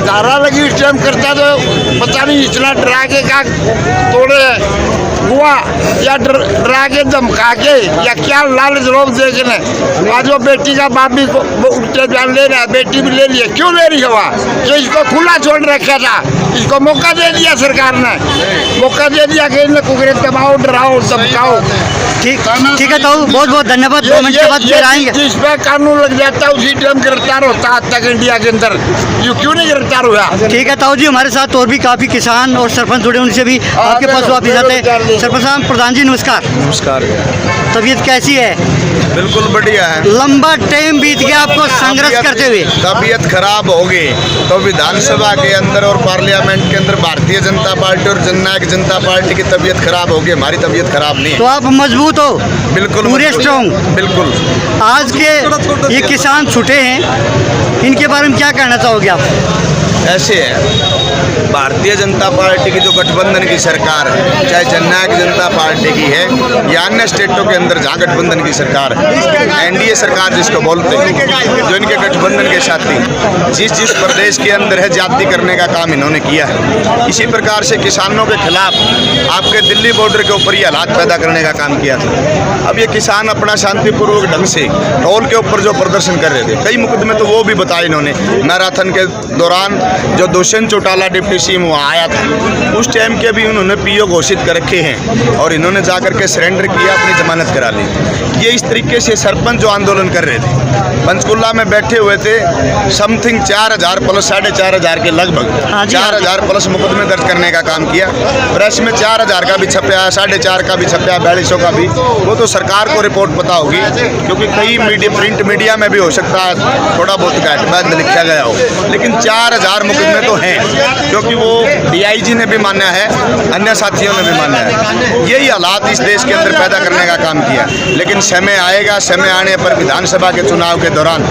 धारा लगी उस टाइम करता तो पता नहीं इतना डरा के का तोड़े हुआ या डरा के धमका के या क्या लालच लोग देखने। आज वो बेटी का बाप भी उठते जान ले रहा है, बेटी भी ले रही है, क्यों ले रही है वहाँ? कि इसको खुला छोड़ रखा था, इसको मौका दे दिया सरकार ने, मौका दे दिया कि इन्हें कुकरे दबाओ, डराओ, धमकाओ। ठीक है तो बहुत बहुत धन्यवाद। 2 मिनट के बाद फिर आएंगे। जिस पे कानून लग जाता है उसी टाइम गिरफ्तार होता आज तक इंडिया के अंदर, ये क्यों नहीं गिरफ्तार हुआ? ठीक है ताऊ जी, हमारे साथ और भी काफी किसान और सरपंच जुड़े, उनसे भी आपके पास वापिस आते हैं। सरपंच साहब, प्रधान जी नमस्कार। नमस्कार। तबीयत कैसी है? बिल्कुल बढ़िया है। लंबा टाइम बीत गया आपको संघर्ष करते हुए। तबीयत खराब होगी तो विधानसभा के अंदर और पार्लियामेंट के अंदर भारतीय जनता पार्टी और जननायक जनता पार्टी की तबीयत खराब होगी, हमारी तबीयत खराब नहीं है। तो आप मजबूत हो? बिल्कुल पूरे स्ट्रॉन्ग। बिल्कुल। आज के ये किसान छूटे हैं, इनके बारे में क्या कहना चाहोगे आप? ऐसे है, भारतीय जनता पार्टी की जो गठबंधन की सरकार है, चाहे जननायक जनता पार्टी की है या अन्य स्टेटों के अंदर जहाँ गठबंधन की सरकार है, एनडीए सरकार जिसको बोलते हैं, जो इनके गठबंधन के साथी जिस प्रदेश के अंदर है जाति करने का काम इन्होंने किया है, इसी प्रकार से किसानों के खिलाफ आपके दिल्ली बॉर्डर के ऊपर ये हालात पैदा करने का काम किया था। अब ये किसान अपना शांतिपूर्वक ढंग से टोल के ऊपर जो प्रदर्शन कर रहे थे, कई मुकदमे तो वो भी बताए इन्होंने। मैराथन के दौरान जो दुष्यंत चौटाला डिप्टी सीएम वहाँ आया था, उस टाइम के भी उन्होंने पीओ घोषित कर रखे हैं और इन्होंने जाकर के सरेंडर किया, अपनी जमानत करा ली। ये इस तरीके से सरपंच जो आंदोलन कर रहे थे, पंचकुला में बैठे हुए थे, समथिंग 4000 प्लस 4500 के लगभग 4000 प्लस मुकदमे दर्ज करने का काम किया। प्रेस में 4000 का भी छपया, 4.5 का भी छपया, 4200 का भी। वो तो सरकार को रिपोर्ट पता होगी, क्योंकि कई मीडिया, प्रिंट मीडिया में भी हो सकता है थोड़ा बहुत गाइड लिखा गया हो, लेकिन 4000 मुकदमे तो हैं, क्योंकि वो डीआईजी ने भी माना है, अन्य साथियों ने भी माना है। यही हालात इस देश के अंदर पैदा करने का काम किया। लेकिन समय आएगा, समय आने पर विधानसभा के चुनाव के दौरान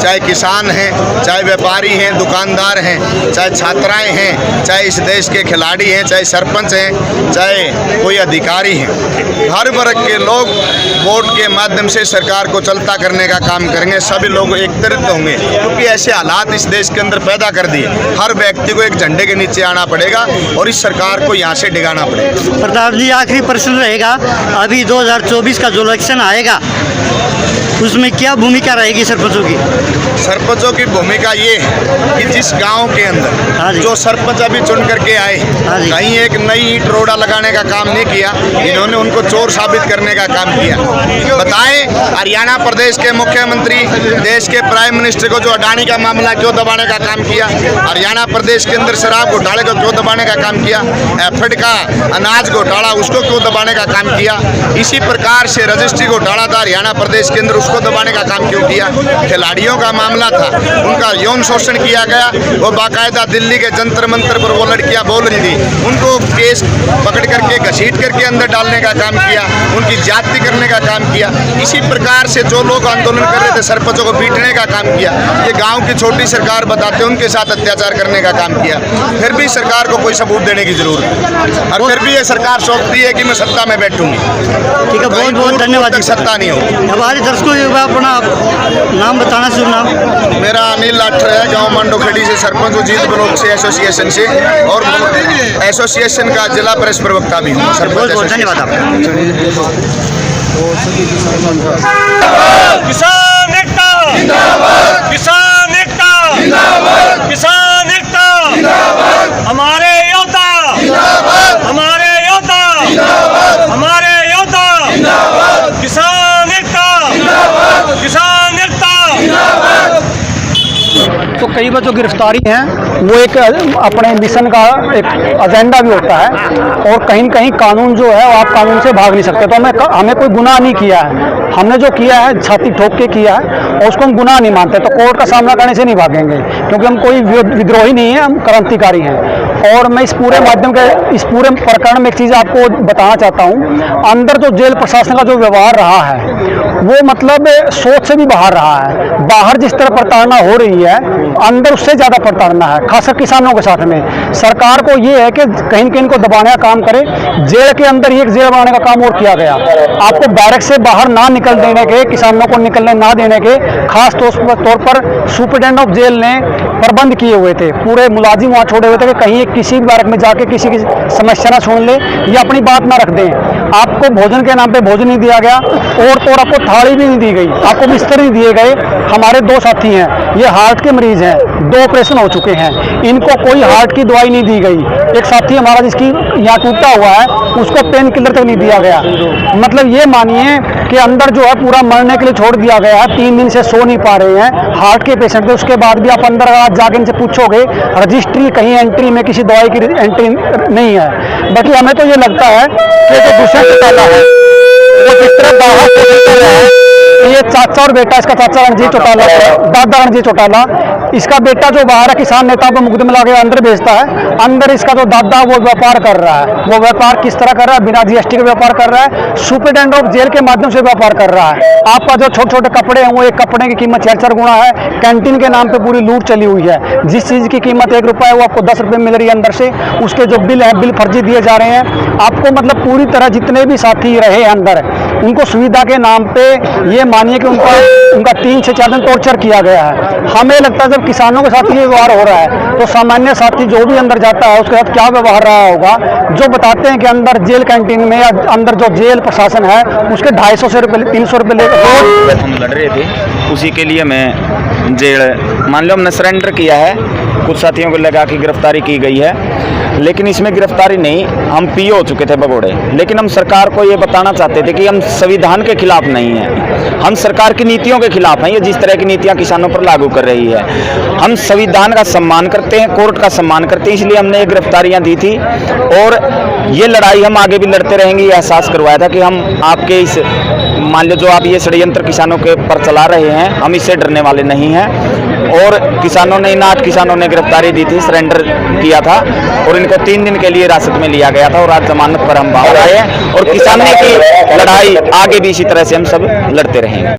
चाहे किसान हैं, चाहे व्यापारी हैं, दुकानदार हैं, चाहे छात्राएं हैं, चाहे इस देश के खिलाड़ी हैं, चाहे सरपंच हैं, चाहे कोई अधिकारी हैं, हर वर्ग के लोग वोट के माध्यम से सरकार को चलता करने का काम करेंगे। सभी लोग एकत्रित होंगे, क्योंकि ऐसे हालात इस देश के अंदर पैदा कर दिए। हर व्यक्ति को एक झंडे के नीचे आना पड़ेगा और इस सरकार को यहाँ से डिगाना पड़ेगा। प्रताप जी, आखिरी प्रश्न रहेगा, अभी 2024 का जो इलेक्शन आएगा उसमें क्या भूमिका रहेगी सरपंचों की? सरपंचों की भूमिका ये है कि जिस गांव के अंदर जो सरपंच अभी चुन करके आए, कहीं एक नई ईंट रोड़ा लगाने का काम नहीं किया, इन्होंने उनको चोर साबित करने का काम किया। बताएं, हरियाणा प्रदेश के मुख्यमंत्री, देश के प्राइम मिनिस्टर को जो अडानी का मामला क्यों दबाने का काम किया, हरियाणा प्रदेश के अंदर शराब घोटाले को क्यों दबाने का काम किया, एफएड का अनाज घोटाला उसको क्यों दबाने का काम किया, इसी प्रकार से रजिस्ट्री घोटाला था हरियाणा प्रदेश के अंदर, उसको दबाने का काम क्यों किया। खिलाड़ियों का मामला था, उनका यौन शोषण किया गया, वो बाकायदा दिल्ली के जंतर मंतर पर वो लड़कियां बोल रही थी, उनको केस पकड़ करके घसीट करके अंदर डालने का काम किया, उनकी जाति करने का काम किया। इसी प्रकार से जो लोग आंदोलन कर रहे थे, सरपंचों को पीटने का काम किया, ये गाँव की छोटी सरकार बताते उनके साथ अत्याचार करने का काम किया। फिर भी सरकार को कोई सबूत देने की जरूरत है, और फिर भी ये सरकार सोचती है कि मैं सत्ता में बैठूंगी। ठीक है, बहुत बहुत धन्यवाद। सत्ता नहीं होगी। हमारे दर्शकों अपना नाम बताना, शुभ नाम? मेरा अनिल लाठर है, गांव मांडो खेड़ी से सरपंच, जीत ब्लॉक से एसोसिएशन से, और एसोसिएशन का जिला प्रेस प्रवक्ता भी हूँ। बहुत बहुत धन्यवाद आपका। किसान एकता जिंदाबाद, किसान एकता जिंदाबाद, किसान एकता जिंदाबाद, हमारे योद्धा जिंदाबाद, हमारे योद्धा जिंदाबाद, हमारे योद्धा जिंदाबाद, किसान एकता जिंदाबाद, किसान एकता जिंदाबाद। तो कई बार जो गिरफ्तारी हैं वो एक अपने मिशन का एक एजेंडा भी होता है, और कहीं न कहीं कानून जो है आप कानून से भाग नहीं सकते। तो हमें कोई गुनाह नहीं किया है, हमने जो किया है छाती ठोक के किया है, और उसको हम गुनाह नहीं मानते, तो कोर्ट का सामना करने से नहीं भागेंगे, क्योंकि हम कोई विद्रोही नहीं है, हम क्रांतिकारी हैं। और मैं इस पूरे माध्यम के इस पूरे प्रकरण में एक चीज़ आपको बताना चाहता हूँ, अंदर जो जेल प्रशासन का जो व्यवहार रहा है वो मतलब सोच से भी बाहर रहा है। बाहर जिस तरह प्रताड़ना हो रही है, अंदर उससे ज़्यादा प्रताड़ना है, खासकर किसानों के साथ में। सरकार को ये है कि कहीं न कहीं इनको दबाने का काम करे। जेल के अंदर एक जेल बनाने का काम और किया गया, आपको बैरक से बाहर ना निकल निकल देने के, किसानों को निकलने ना देने के खास तौर पर सुपरिटेंडेंट ऑफ जेल ने प्रबंध किए हुए थे। पूरे मुलाजिम वहाँ छोड़े हुए थे कि कहीं किसी भी बैरक में जाके किसी की समस्या ना सुन ले या अपनी बात ना रख दें। आपको भोजन के नाम पे भोजन नहीं दिया गया और आपको थाली भी नहीं दी गई, आपको बिस्तर नहीं दिए गए। हमारे 2 साथी हैं, ये हार्ट के मरीज हैं, 2 ऑपरेशन हो चुके हैं, इनको कोई हार्ट की दवाई नहीं दी गई। एक साथी हमारा जिसकी यहाँ टूटा हुआ है उसको पेन किलर तक नहीं दिया गया। मतलब ये मानिए कि अंदर जो है पूरा मरने के लिए छोड़ दिया गया है। 3 दिन से सो नहीं पा रहे हैं, हार्ट के पेशेंट थे। उसके बाद भी आप अंदर जाके इनसे पूछोगे रजिस्ट्री कहीं एंट्री में किसी दवाई की एंट्री नहीं है। बाकी हमें तो ये लगता है कि जो दूसरा चौटाला है वो जिस तरह बाहर है, ये चाचा और बेटा, इसका चाचा रणजीत चौटाला, दादा रणजीत चौटाला, इसका बेटा जो बाहर है किसान नेता को मुकदमा लगा के अंदर भेजता है। अंदर इसका जो दादा वो व्यापार कर रहा है। वो व्यापार किस तरह कर रहा है? बिना जीएसटी के व्यापार कर रहा है, सुपरिटेंडेंट ऑफ जेल के माध्यम से व्यापार कर रहा है। आपका जो छोटे छोटे कपड़े हैं वो एक कपड़े की कीमत 4 गुना है। कैंटीन के नाम पे पूरी लूट चली हुई है। जिस चीज़ की कीमत 1 रुपया है वो आपको 10 रुपये मिल रही है अंदर से। उसके जो बिल हैं, बिल फर्जी दिए जा रहे हैं आपको। मतलब पूरी तरह जितने भी साथी रहे अंदर, उनको सुविधा के नाम पे ये मानिए कि उनका 3 से 4 दिन टॉर्चर किया गया है। हमें लगता है जब किसानों के साथ ये व्यवहार हो रहा है तो सामान्य साथी जो भी अंदर जाता है उसके साथ क्या व्यवहार रहा होगा। जो बताते हैं कि अंदर जेल कैंटीन में या अंदर जो जेल प्रशासन है उसके 250 से 300 रुपये लेकर हम लड़ रहे थे, उसी के लिए मैं जेल, मान लो हमने सरेंडर किया है। कुछ साथियों को लगा कि गिरफ्तारी की गई है, लेकिन इसमें गिरफ्तारी नहीं, हम पीओ हो चुके थे भगोड़े। लेकिन हम सरकार को ये बताना चाहते थे कि हम संविधान के खिलाफ नहीं हैं, हम सरकार की नीतियों के खिलाफ हैं। ये जिस तरह की नीतियां किसानों पर लागू कर रही है, हम संविधान का सम्मान करते हैं, कोर्ट का सम्मान करते हैं, इसलिए हमने ये गिरफ्तारियां दी थी। और ये लड़ाई हम आगे भी लड़ते रहेंगे। ये एहसास करवाया था कि हम आपके इस, मान लो जो आप ये षड्यंत्र किसानों के पर चला रहे हैं, हम इससे डरने वाले नहीं हैं। और किसानों ने, इन 8 किसानों ने गिरफ्तारी दी थी, सरेंडर किया था और इनको 3 दिन के लिए हिरासत में लिया गया था और आज जमानत पर हम बाहर आए हैं। और किसानों की लड़ाई आगे भी इसी तरह से हम सब लड़ते रहेंगे।